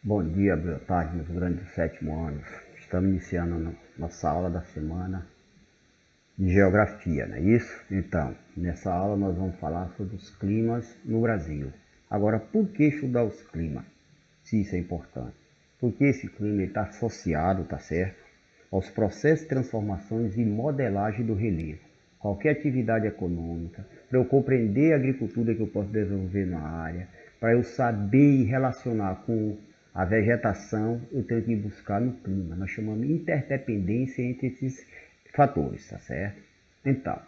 Bom dia, boa tarde, meus grandes do sétimo anos. Estamos iniciando nossa aula da semana de geografia, não é isso? Então, nessa aula nós vamos falar sobre os climas no Brasil. Agora, por que estudar os climas? Se isso é importante. Porque esse clima está associado, tá certo? Aos processos de transformações e modelagem do relevo. Qualquer atividade econômica, para eu compreender a agricultura que eu posso desenvolver na área, para eu saber e relacionar com a vegetação, eu tenho que buscar no clima. Nós chamamos de interdependência entre esses fatores, tá certo? Então,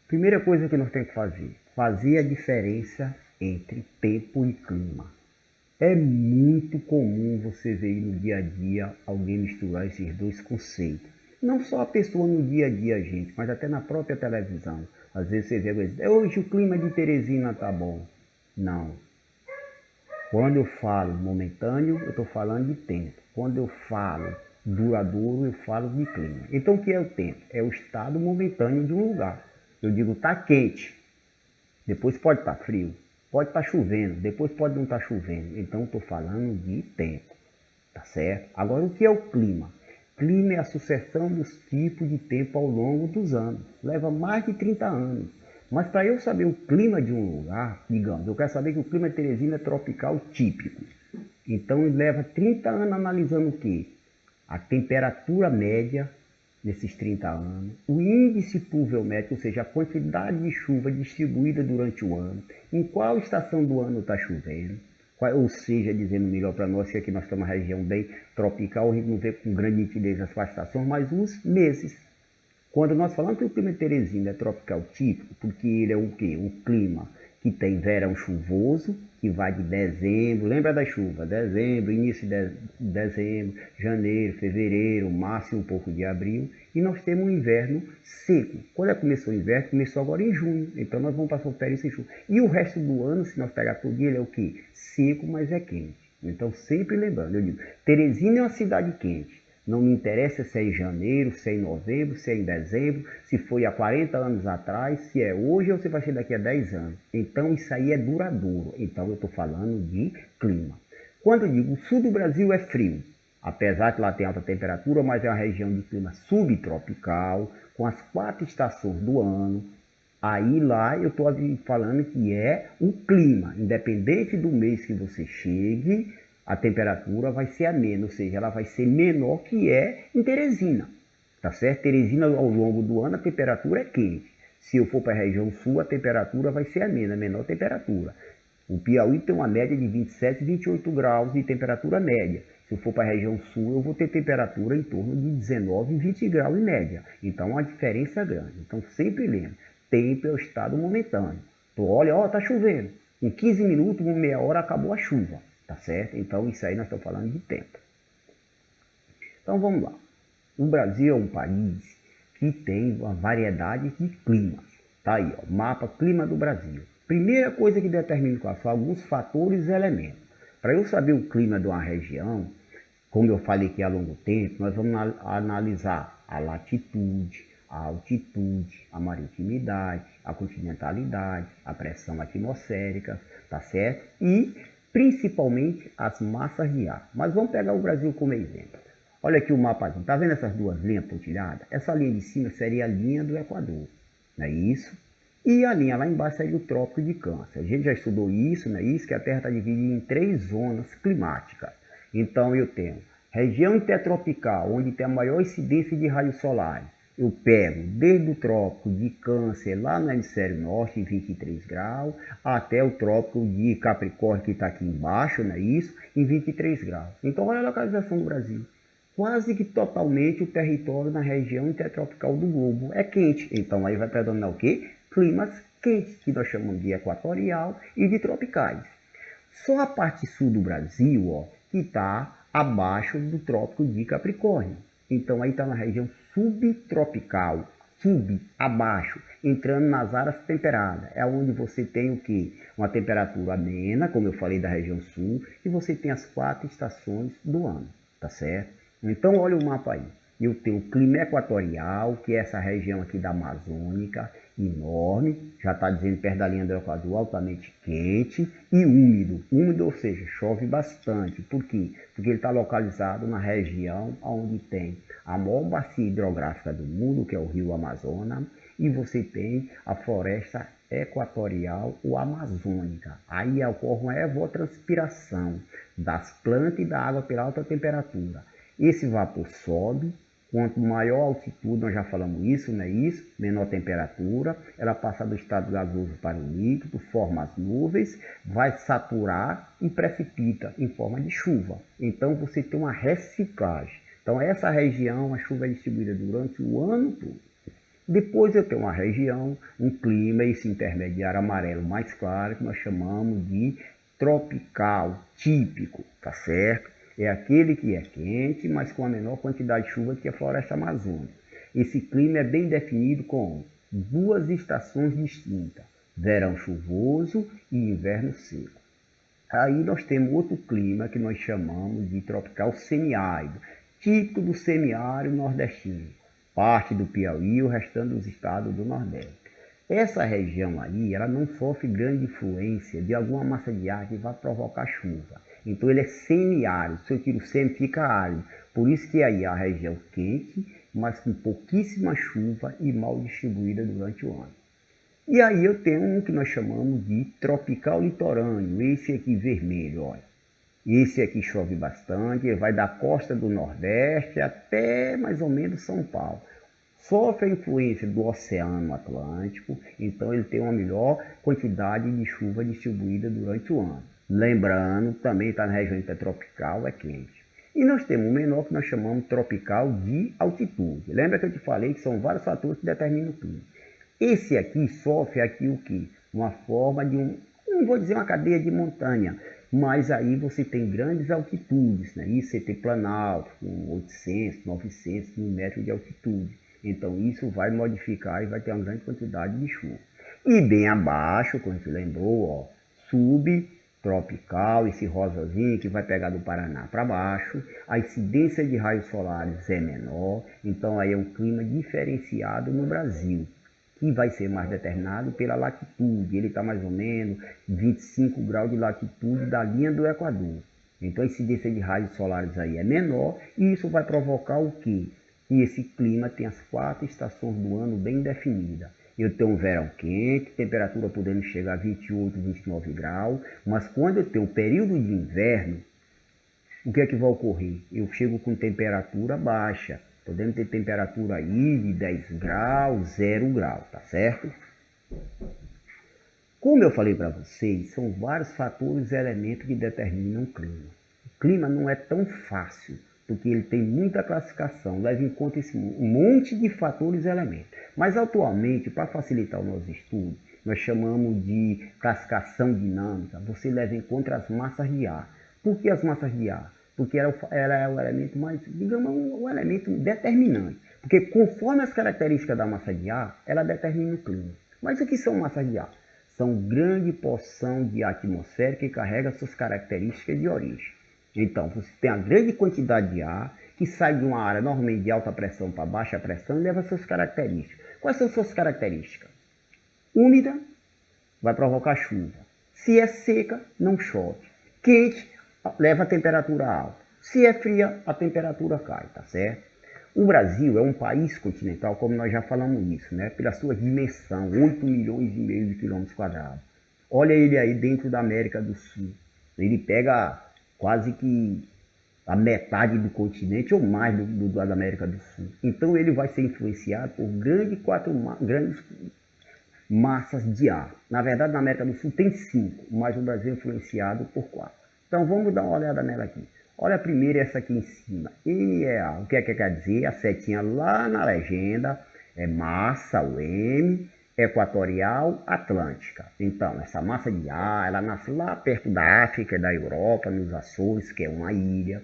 primeira coisa que nós temos que fazer a diferença entre tempo e clima. É muito comum você ver no dia a dia alguém misturar esses dois conceitos. Não só a pessoa no dia a dia, gente, mas até na própria televisão. Às vezes você vê, hoje o clima de Teresina tá bom. Não. Quando eu falo momentâneo, eu estou falando de tempo. Quando eu falo duradouro, eu falo de clima. Então, o que é o tempo? É o estado momentâneo de um lugar. Eu digo, está quente, depois pode estar frio, pode estar chovendo, depois pode não estar chovendo. Então, estou falando de tempo, tá certo? Agora, o que é o clima? Clima é a sucessão dos tipos de tempo ao longo dos anos. Leva mais de 30 anos. Mas para eu saber o clima de um lugar, digamos, eu quero saber que o clima de Teresina é tropical típico. Então leva 30 anos analisando o quê? A temperatura média nesses 30 anos, o índice pluviométrico, ou seja, a quantidade de chuva distribuída durante o ano, em qual estação do ano está chovendo, ou seja, dizendo melhor para nós que aqui nós estamos numa região bem tropical, a gente não vê com grande nitidez as estações, mas os meses. Quando nós falamos que o clima de Teresina é tropical típico, porque ele é o quê? O clima que tem verão chuvoso, que vai de dezembro, lembra da chuva? Dezembro, início de dezembro, janeiro, fevereiro, março e um pouco de abril. E nós temos um inverno seco. Quando começou o inverno, começou agora em junho. Então nós vamos passar o período sem chuva. E o resto do ano, se nós pegar todo dia, ele é o quê? Seco, mas é quente. Então sempre lembrando, eu digo, Teresina é uma cidade quente. Não me interessa se é em janeiro, se é em novembro, se é em dezembro, se foi há 40 anos atrás, se é hoje ou se vai ser daqui a 10 anos. Então isso aí é duradouro. Então eu estou falando de clima. Quando eu digo o sul do Brasil é frio, apesar que lá tem alta temperatura, mas é uma região de clima subtropical, com as 4 estações do ano. Aí lá eu estou falando que é o clima, independente do mês que você chegue, a temperatura vai ser amena, ou seja, ela vai ser menor que é em Teresina, tá certo? Teresina ao longo do ano a temperatura é quente. Se eu for para a região sul, a temperatura vai ser amena, menor temperatura. O Piauí tem uma média de 27, 28 graus de temperatura média. Se eu for para a região sul, eu vou ter temperatura em torno de 19, 20 graus em média. Então, a diferença é grande. Então, sempre lembra, tempo é o estado momentâneo. Então, olha, ó, tá chovendo. Em 15 minutos, em meia hora, acabou a chuva. Tá certo? Então isso aí nós estamos falando de tempo. Então vamos lá. O Brasil é um país que tem uma variedade de climas. Tá aí, ó, mapa clima do Brasil. Primeira coisa que determina quais são alguns fatores e elementos. Para eu saber o clima de uma região, como eu falei que é a longo tempo, nós vamos analisar a latitude, a altitude, a maritimidade, a continentalidade, a pressão atmosférica, tá certo? E principalmente as massas de ar. Mas vamos pegar o Brasil como exemplo. Olha aqui o mapa, tá vendo essas duas linhas pontilhadas? Essa linha de cima seria a linha do Equador, não é isso? E a linha lá embaixo seria o Trópico de Câncer. A gente já estudou isso, não é isso? Que a Terra está dividida em 3 zonas climáticas. Então eu tenho região intertropical, onde tem a maior incidência de raios solares. Eu pego desde o trópico de Câncer, lá no hemisfério norte, em 23 graus, até o trópico de Capricórnio, que está aqui embaixo, não é isso? Em 23 graus. Então, olha a localização do Brasil. Quase que totalmente o território na região intertropical do globo é quente. Então, aí vai predominar o quê? Climas quentes, que nós chamamos de equatorial e de tropicais. Só a parte sul do Brasil, ó, que está abaixo do trópico de Capricórnio. Então aí está na região subtropical, abaixo, entrando nas áreas temperadas. É onde você tem o quê? Uma temperatura amena, como eu falei da região sul, e você tem as 4 estações do ano, tá certo? Então olha o mapa aí. eu tenho o clima equatorial, que é essa região aqui da Amazônica, enorme, já está dizendo perto da linha do Equador, altamente quente e úmido. Úmido, ou seja, chove bastante. Por quê? Porque ele está localizado na região onde tem a maior bacia hidrográfica do mundo, que é o rio Amazonas, e você tem a floresta equatorial ou amazônica. Aí ocorre uma evapotranspiração das plantas e da água pela alta temperatura. Esse vapor sobe, quanto maior a altitude, nós já falamos isso, não é isso? Menor temperatura, ela passa do estado gasoso para o líquido, forma as nuvens, vai saturar e precipita em forma de chuva. Então você tem uma reciclagem. Então essa região, a chuva é distribuída durante o ano todo. Depois eu tenho uma região, um clima, esse intermediário amarelo mais claro, que nós chamamos de tropical típico, tá certo? É aquele que é quente, mas com a menor quantidade de chuva que a floresta amazônica. Esse clima é bem definido com duas estações distintas, verão chuvoso e inverno seco. Aí nós temos outro clima que nós chamamos de tropical semiárido, típico do semiárido nordestino, parte do Piauí e o restante dos estados do Nordeste. Essa região aí, ela não sofre grande influência de alguma massa de ar que vai provocar chuva. Então ele é semiárido, se eu tiro semi fica árido. Por isso que aí é a região quente, mas com pouquíssima chuva e mal distribuída durante o ano. E aí eu tenho um que nós chamamos de tropical litorâneo, esse aqui vermelho, olha. Esse aqui chove bastante, ele vai da costa do Nordeste até mais ou menos São Paulo. Sofre a influência do Oceano Atlântico, então ele tem uma melhor quantidade de chuva distribuída durante o ano. Lembrando, também está na região intertropical, é quente. E nós temos um menor que nós chamamos tropical de altitude. Lembra que eu te falei que são vários fatores que determinam o clima. Esse aqui sofre aqui o quê? Uma forma de não vou dizer uma cadeia de montanha, mas aí você tem grandes altitudes, né? Isso você tem planalto com 800, 900 mil metros de altitude. Então isso vai modificar e vai ter uma grande quantidade de chuva. E bem abaixo, como você lembrou, ó, subtropical, esse rosazinho que vai pegar do Paraná para baixo, a incidência de raios solares é menor, então aí é um clima diferenciado no Brasil, que vai ser mais determinado pela latitude. Ele está mais ou menos 25 graus de latitude da linha do Equador. Então a incidência de raios solares aí é menor e isso vai provocar o quê? Que esse clima tem as 4 estações do ano bem definidas. Eu tenho um verão quente, temperatura podendo chegar a 28, 29 graus, mas quando eu tenho o período de inverno, o que é que vai ocorrer? Eu chego com temperatura baixa, podendo ter temperatura aí de 10 graus, 0 grau, tá certo? Como eu falei para vocês, são vários fatores e elementos que determinam o clima. O clima não é tão fácil, porque ele tem muita classificação, leva em conta esse monte de fatores e elementos. Mas atualmente, para facilitar o nosso estudo, nós chamamos de classificação dinâmica, você leva em conta as massas de ar. Por que as massas de ar? Porque ela é o elemento mais, digamos, o elemento determinante. Porque conforme as características da massa de ar, ela determina o clima. Mas o que são massas de ar? São grande porção de atmosfera que carrega suas características de origem. Então, você tem a grande quantidade de ar que sai de uma área normalmente de alta pressão para baixa pressão e leva suas características. Quais são suas características? Úmida, vai provocar chuva. Se é seca, não chove. Quente, leva a temperatura alta. Se é fria, a temperatura cai, tá certo? O Brasil é um país continental, como nós já falamos isso, né? Pela sua dimensão, 8 milhões e meio de quilômetros quadrados. Olha ele aí dentro da América do Sul. Ele pega quase que a metade do continente ou mais da América do Sul. Então ele vai ser influenciado por grandes massas de ar. Na verdade, na América do Sul tem 5, mas o Brasil é influenciado por 4. Então vamos dar uma olhada nela aqui. Olha primeiro essa aqui em cima, MEA. O que é que quer dizer? A setinha lá na legenda é massa, o M, equatorial atlântica. Então, essa massa de ar, ela nasce lá perto da África, da Europa, nos Açores, que é uma ilha.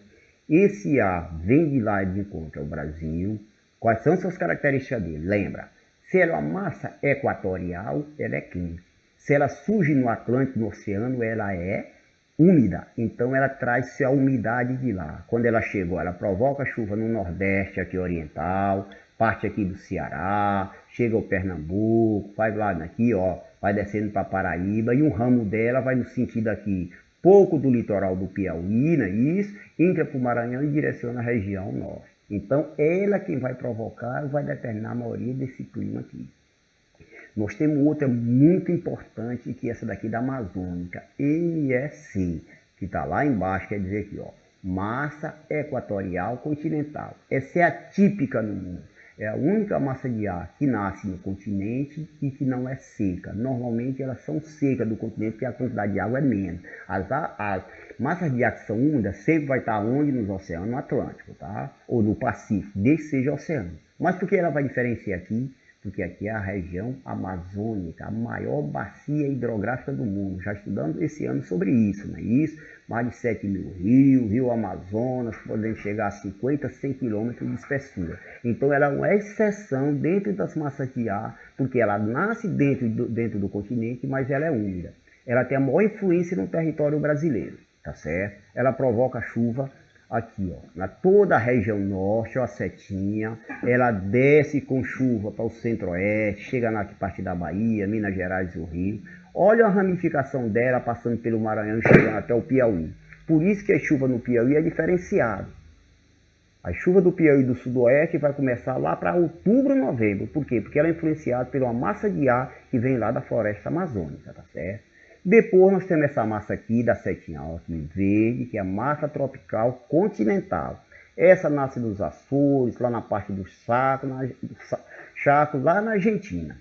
Esse ar vem de lá de encontro ao Brasil. Quais são suas características dele? Lembra, se ela é uma massa equatorial, ela é quente. Se ela surge no Atlântico, no oceano, ela é úmida, então ela traz a umidade de lá. Quando ela chegou, ela provoca chuva no Nordeste aqui oriental, parte aqui do Ceará, chega ao Pernambuco, vai lá aqui, ó, vai descendo para Paraíba e um ramo dela vai no sentido aqui, pouco do litoral do Piauí, né, isso, entra para o Maranhão e direciona a região norte. Então ela quem vai provocar, vai determinar a maioria desse clima aqui. Nós temos outra muito importante, que é essa daqui da Amazônica, MSC, que está lá embaixo, quer dizer aqui, ó, massa equatorial continental. Essa é a típica no mundo. É a única massa de ar que nasce no continente e que não é seca. Normalmente elas são secas do continente porque a quantidade de água é menos. As massas de ar que são úmidas sempre vai estar onde? Nos oceanos Atlântico, tá? Ou no Pacífico, desde que seja oceano. Mas por que ela vai diferenciar aqui? Porque aqui é a região amazônica, a maior bacia hidrográfica do mundo. Já estudamos esse ano sobre isso, não é isso? Mais de 7 mil rios, rio Amazonas, podendo chegar a 50, 100 quilômetros de espessura. Então ela é uma exceção dentro das massas de ar, porque ela nasce dentro do continente, mas ela é úmida. Ela tem a maior influência no território brasileiro, tá certo? Ela provoca chuva aqui, ó, na toda a região norte, ó, a setinha, ela desce com chuva para o centro-oeste, chega na parte da Bahia, Minas Gerais e o Rio. Olha a ramificação dela passando pelo Maranhão e chegando até o Piauí. Por isso que a chuva no Piauí é diferenciada. A chuva do Piauí do sudoeste vai começar lá para outubro, novembro. Por quê? Porque ela é influenciada pela massa de ar que vem lá da floresta amazônica, tá certo? Depois nós temos essa massa aqui da setinha aqui verde, que é a massa tropical continental. Essa nasce dos Açores, lá na parte do Chaco, lá na Argentina.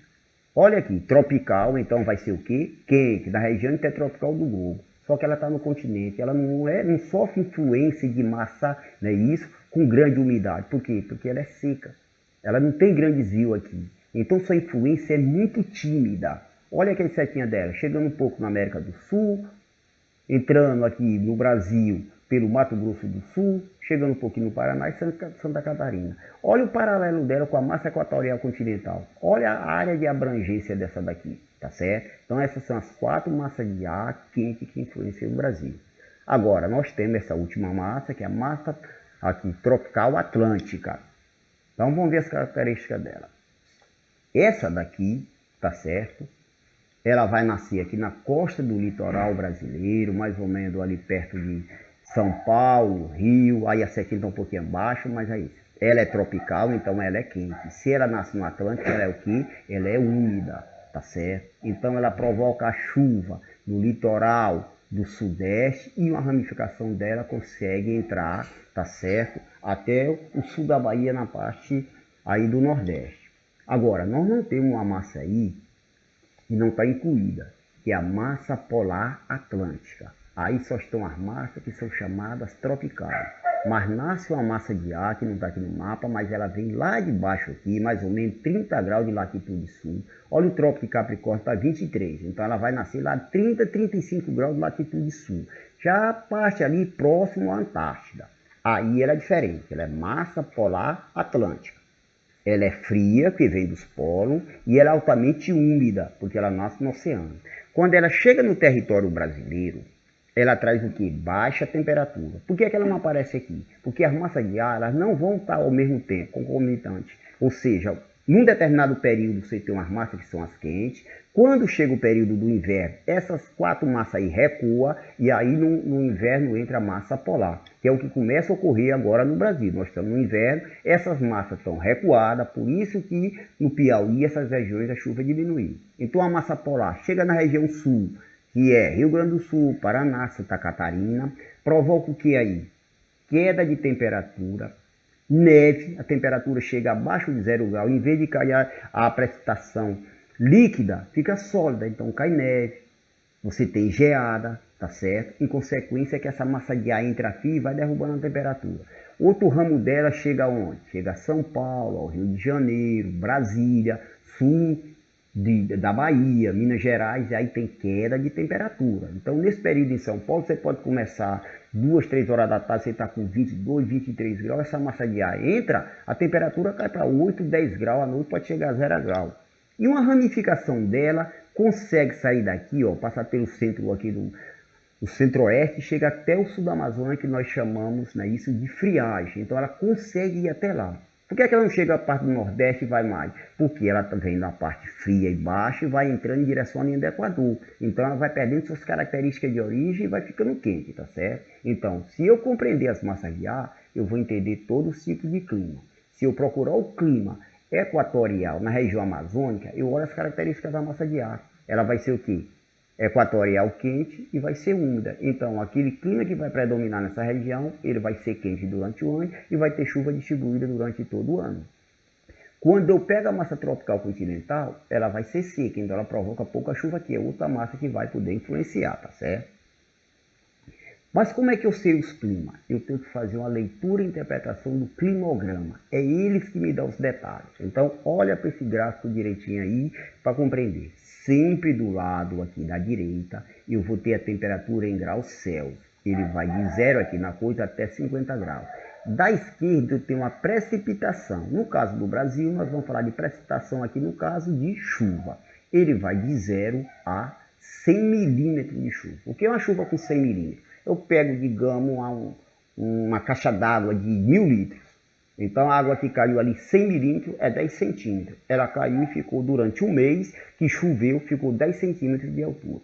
Olha aqui, tropical, então vai ser o quê? Quente, da região intertropical do globo. Só que ela está no continente, ela não sofre influência de massa, né, isso, com grande umidade. Por quê? Porque ela é seca. Ela não tem grandes rios aqui. Então sua influência é muito tímida. Olha aqui a setinha dela, chegando um pouco na América do Sul, entrando aqui no Brasil pelo Mato Grosso do Sul, chegando um pouquinho no Paraná e Santa Catarina. Olha o paralelo dela com a massa equatorial continental. Olha a área de abrangência dessa daqui, tá certo? Então essas são as 4 massas de ar quente que influenciam o Brasil. Agora, nós temos essa última massa, que é a massa aqui, tropical atlântica. Então vamos ver as características dela. Essa daqui, tá certo? Ela vai nascer aqui na costa do litoral brasileiro, mais ou menos ali perto de São Paulo, Rio, aí a setinha está um pouquinho abaixo, mas aí ela é tropical, então ela é quente. Se ela nasce no Atlântico, ela é o quê? Ela é úmida, tá certo? Então ela provoca a chuva no litoral do sudeste e uma ramificação dela consegue entrar, tá certo? Até o sul da Bahia na parte aí do nordeste. Agora, nós não temos uma massa aí que não está incluída, que é a massa polar atlântica. Aí só estão as massas que são chamadas tropicais. Mas nasce uma massa de ar que não está aqui no mapa, mas ela vem lá de baixo aqui, mais ou menos 30 graus de latitude sul. Olha o Trópico de Capricórnio, está 23, então ela vai nascer lá 30, 35 graus de latitude sul. Já a parte ali próximo à Antártida, aí ela é diferente, ela é massa polar atlântica. Ela é fria, que vem dos polos, e ela é altamente úmida, porque ela nasce no oceano. Quando ela chega no território brasileiro, ela traz o que? Baixa temperatura. Por que ela não aparece aqui? Porque as massas de ar elas não vão estar ao mesmo tempo, concomitantes. Ou seja, num determinado período você tem umas massas que são as quentes. Quando chega o período do inverno, essas 4 massas aí recuam e aí no inverno entra a massa polar, que é o que começa a ocorrer agora no Brasil. Nós estamos no inverno, essas massas estão recuadas, por isso que no Piauí essas regiões a chuva diminuiu. Então a massa polar chega na região sul, que é Rio Grande do Sul, Paraná, Santa Catarina, provoca o que aí? Queda de temperatura, neve, a temperatura chega abaixo de 0 grau, em vez de cair a precipitação líquida, fica sólida, então cai neve, você tem geada, tá certo? Em consequência que essa massa de ar entra aqui e vai derrubando a temperatura. Outro ramo dela chega aonde? Chega a São Paulo, ao Rio de Janeiro, Brasília, sul da Bahia, Minas Gerais, e aí tem queda de temperatura. Então, nesse período em São Paulo, você pode começar 2, 3 horas da tarde, você está com 22, 23 graus, essa massa de ar entra, a temperatura cai para 8, 10 graus, à noite pode chegar a 0 graus. E uma ramificação dela consegue sair daqui, ó, passar pelo centro aqui O centro-oeste chega até o sul da Amazônia, que nós chamamos, né, isso de friagem. Então ela consegue ir até lá. Por que é que ela não chega à parte do Nordeste e vai mais? Porque ela vem na parte fria e baixa e vai entrando em direção à linha do Equador. Então ela vai perdendo suas características de origem e vai ficando quente, tá certo? Então, se eu compreender as massas de ar, eu vou entender todo o ciclo de clima. Se eu procurar o clima equatorial na região amazônica, eu olho as características da massa de ar. Ela vai ser o quê? Equatorial quente e vai ser úmida. Então, aquele clima que vai predominar nessa região, ele vai ser quente durante o ano e vai ter chuva distribuída durante todo o ano. Quando eu pego a massa tropical continental, ela vai ser seca, então ela provoca pouca chuva, que é outra massa que vai poder influenciar, tá certo? Mas como é que eu sei os climas? Eu tenho que fazer uma leitura e interpretação do climograma. É eles que me dão os detalhes. Então, olha para esse gráfico direitinho aí para compreender. Sempre do lado aqui da direita, eu vou ter a temperatura em graus Celsius. Ele vai de 0 aqui na coisa até 50 graus. Da esquerda eu tenho uma precipitação. No caso do Brasil, nós vamos falar de precipitação aqui no caso de chuva. Ele vai de 0 a 100 milímetros de chuva. O que é uma chuva com 100 milímetros? Eu pego, digamos, uma caixa d'água de 1000 litros. Então a água que caiu ali 100 milímetros é 10 centímetros. Ela caiu e ficou durante um mês que choveu, ficou 10 centímetros de altura.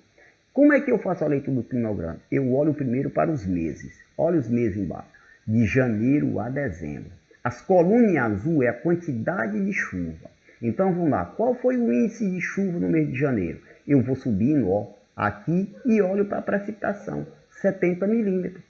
Como é que eu faço a leitura do climograma? Eu olho primeiro para os meses. Olha os meses embaixo. De janeiro a dezembro. As colunas em azul é a quantidade de chuva. Então vamos lá. Qual foi o índice de chuva no mês de janeiro? Eu vou subindo, ó, aqui e olho para a precipitação. 70 milímetros.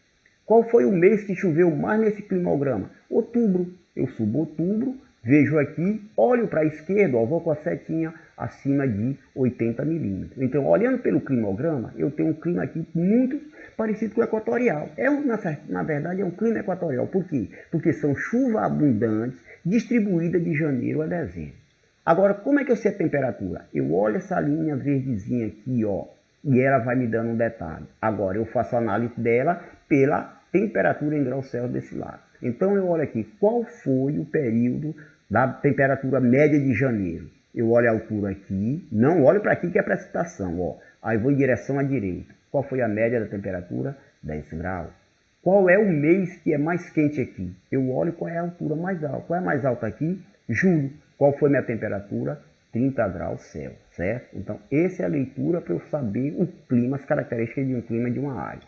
Qual foi o mês que choveu mais nesse climograma? Outubro. Eu subo outubro, vejo aqui, olho para a esquerda, ó, vou com a setinha acima de 80 milímetros. Então, olhando pelo climograma, eu tenho um clima aqui muito parecido com o equatorial. Na verdade, é um clima equatorial. Por quê? Porque são chuvas abundantes distribuídas de janeiro a dezembro. Agora, como é que eu sei a temperatura? Eu olho essa linha verdezinha aqui, ó, e ela vai me dando um detalhe. Agora eu faço a análise dela pela temperatura em graus Celsius desse lado. Então eu olho aqui qual foi o período da temperatura média de janeiro. Eu olho a altura aqui, não olho para aqui que é a precipitação, ó. Aí vou em direção à direita. Qual foi a média da temperatura? 10 graus. Qual é o mês que é mais quente aqui? Eu olho qual é a altura mais alta. Qual é a mais alta aqui? Julho. Qual foi minha temperatura? 30 graus Celsius, certo? Então, essa é a leitura para eu saber o clima, as características de um clima de uma área.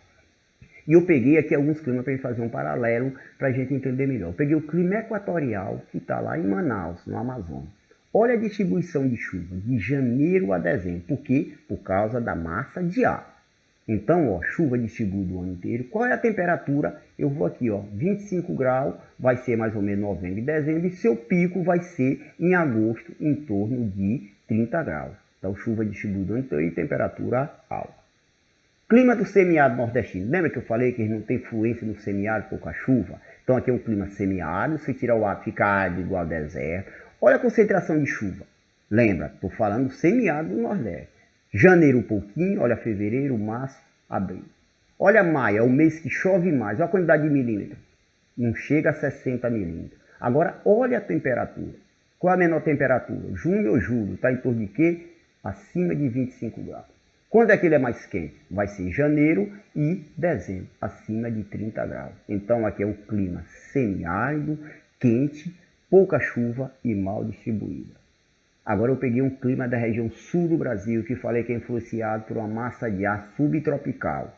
E eu peguei aqui alguns climas para a gente fazer um paralelo para a gente entender melhor. Eu peguei o clima equatorial, que está lá em Manaus, no Amazonas. Olha a distribuição de chuva, de janeiro a dezembro. Por quê? Por causa da massa de ar. Então, ó, chuva distribuída o ano inteiro. Qual é a temperatura? Eu vou aqui, ó, 25 graus, vai ser mais ou menos novembro e dezembro, e seu pico vai ser em agosto, em torno de 30 graus. Então, chuva distribuída o ano inteiro e temperatura alta. Clima do semiárido nordestino. Lembra que eu falei que ele não tem fluência no semiárido, pouca chuva? Então, aqui é um clima semiárido, se tirar o ar, fica árido igual ao deserto. Olha a concentração de chuva. Lembra, estou falando semiárido do Nordeste. Janeiro um pouquinho, olha fevereiro, março, abril. Olha maio, é o mês que chove mais. Olha a quantidade de milímetros. Não chega a 60 milímetros. Agora, olha a temperatura. Qual é a menor temperatura? Junho ou julho? Está em torno de quê? Acima de 25 graus. Quando é que ele é mais quente? Vai ser janeiro e dezembro, acima de 30 graus. Então, aqui é um clima semiárido, quente, pouca chuva e mal distribuída. Agora eu peguei um clima da região sul do Brasil, que falei que é influenciado por uma massa de ar subtropical.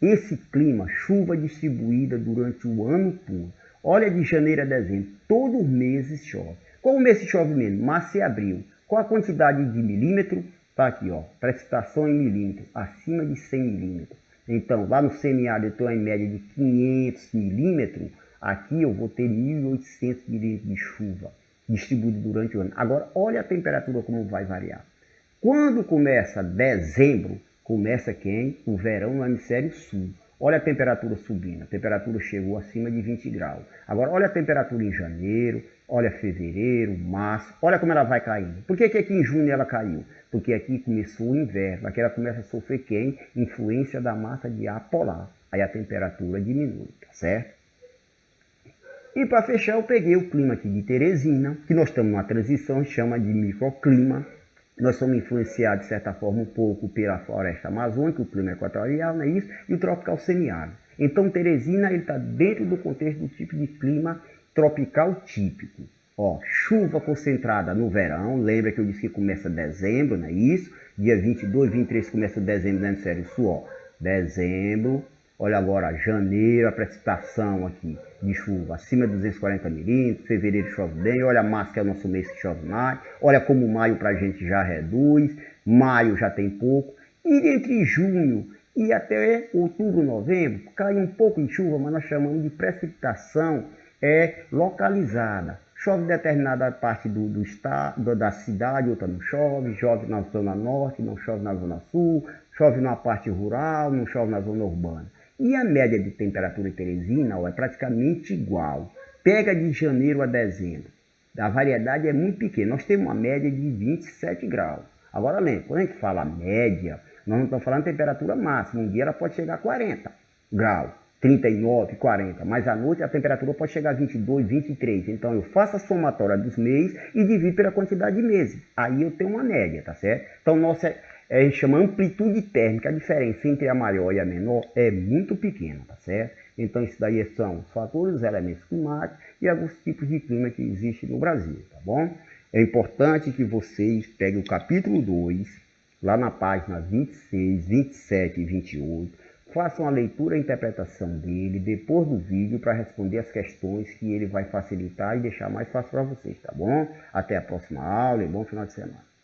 Esse clima, chuva distribuída durante o ano todo. Olha de janeiro a dezembro, todos os meses chove. Qual o mês que chove menos? Março e abril. Qual a quantidade de milímetro? Tá aqui, ó, precipitação em milímetros, acima de 100 milímetros. Então, lá no semiárido eu estou em média de 500 milímetros. Aqui eu vou ter 1.800 milímetros de chuva distribuído durante o ano. Agora, olha a temperatura como vai variar. Quando começa dezembro, começa quem? O verão no hemisfério sul. Olha a temperatura subindo. A temperatura chegou acima de 20 graus. Agora, olha a temperatura em janeiro, olha fevereiro, março. Olha como ela vai caindo. Por que aqui em junho ela caiu? Porque aqui começou o inverno. Aqui ela começa a sofrer quem? Influência da massa de ar polar. Aí a temperatura diminui, tá certo? E para fechar, eu peguei o clima aqui de Teresina, que nós estamos numa transição, chama de microclima. Nós somos influenciados, de certa forma, um pouco pela floresta amazônica, o clima equatorial, não é isso? E o tropical semiárido. Então, Teresina está dentro do contexto do tipo de clima tropical típico. Ó, chuva concentrada no verão, lembra que eu disse que começa dezembro, não é isso? Dia 22, 23 começa dezembro no hemisfério sul, ó. Dezembro, olha agora, janeiro, a precipitação aqui de chuva acima de 240 milímetros, fevereiro chove bem, olha março que é o nosso mês que chove mais, olha como maio pra gente já reduz, maio já tem pouco, e entre junho e até outubro, novembro, cai um pouco de chuva, mas nós chamamos de precipitação localizada. Chove em determinada parte do estado, da cidade, outra não chove, chove na zona norte, não chove na zona sul, chove na parte rural, não chove na zona urbana. E a média de temperatura em Teresina é praticamente igual. Pega de janeiro a dezembro. A variedade é muito pequena. Nós temos uma média de 27 graus. Agora lembra, quando a gente fala média, nós não estamos falando de temperatura máxima. Um dia ela pode chegar a 40 graus, 39, 40. Mas à noite a temperatura pode chegar a 22, 23. Então eu faço a somatória dos meses e divido pela quantidade de meses. Aí eu tenho uma média, tá certo? Então nossa a gente chama amplitude térmica, a diferença entre a maior e a menor é muito pequena, tá certo? Então isso daí são os fatores, os elementos climáticos e alguns tipos de clima que existem no Brasil, tá bom? É importante que vocês peguem o capítulo 2, lá na página 26, 27 e 28, façam a leitura e a interpretação dele depois do vídeo para responder as questões que ele vai facilitar e deixar mais fácil para vocês, tá bom? Até a próxima aula e bom final de semana.